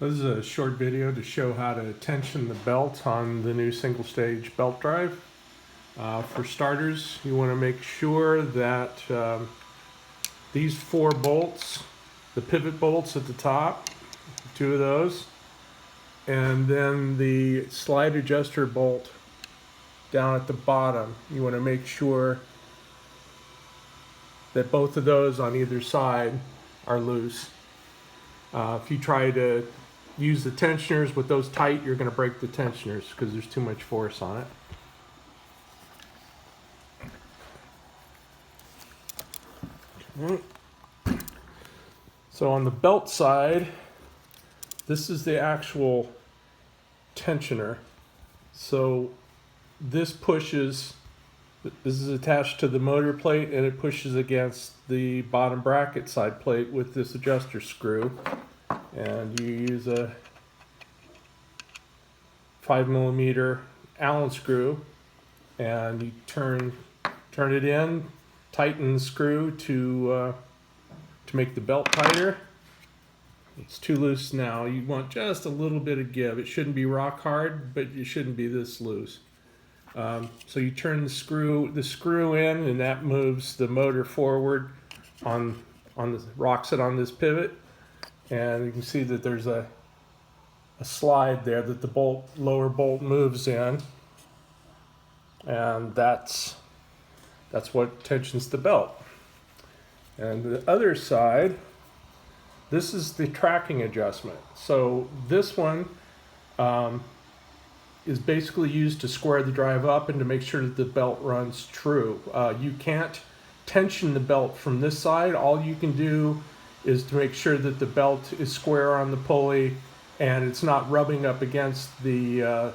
This is a short video to show how to tension the belt on the new single stage belt drive. For starters, you want to make sure that these 4 bolts, the pivot bolts at the top, 2 of those, and then the slide adjuster bolt down at the bottom, you want to make sure that both of those on either side are loose. If you try to use the tensioners with those tight, you're going to break the tensioners because there's too much force on it. So on the belt side, this is the actual tensioner. So this is attached to the motor plate, and it pushes against the bottom bracket side plate with this adjuster screw. And you use a 5mm Allen screw, and you turn it in, tighten the screw to make the belt tighter. It's too loose now. You want just a little bit of give. It shouldn't be rock hard, but it shouldn't be this loose. So you turn the screw in, and that moves the motor forward rocks it on this pivot. And you can see that there's a slide there that the lower bolt moves in, and that's what tensions the belt. And the other side, this is the tracking adjustment. So this one is basically used to square the drive up and to make sure that the belt runs true. You can't tension the belt from this side. All you can do is to make sure that the belt is square on the pulley and it's not rubbing up against the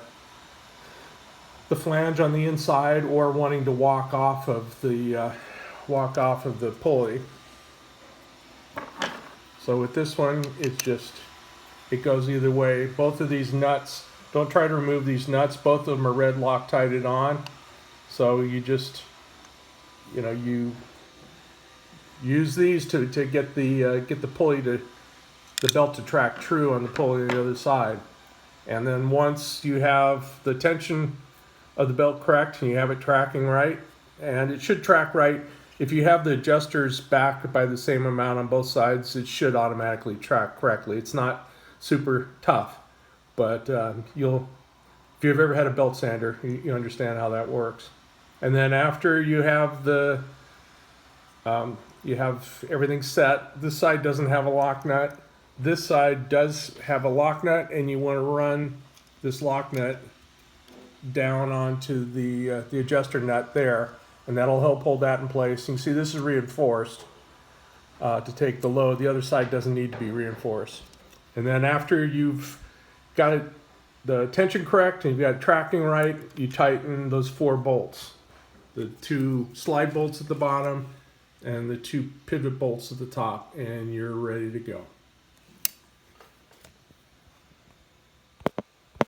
flange on the inside or wanting to walk off of the pulley. So with this one, it goes either way. Both of these nuts, don't try to remove these nuts. Both of them are red Loctited on. So you just, you use these to get the pulley the belt to track true on the pulley on the other side. And then once you have the tension of the belt correct and you have it tracking right, and it should track right. If you have the adjusters back by the same amount on both sides, it should automatically track correctly. It's not super tough, but if you've ever had a belt sander, you understand how that works. And then after you have you have everything set, this side doesn't have a lock nut. This side does have a lock nut, and you want to run this lock nut down onto the adjuster nut there, and that'll help hold that in place. You can see this is reinforced to take the load. The other side doesn't need to be reinforced. And then after you've got the tension correct and you've got tracking right, you tighten those 4 bolts. The 2 slide bolts at the bottom and the 2 pivot bolts at the top, and you're ready to go.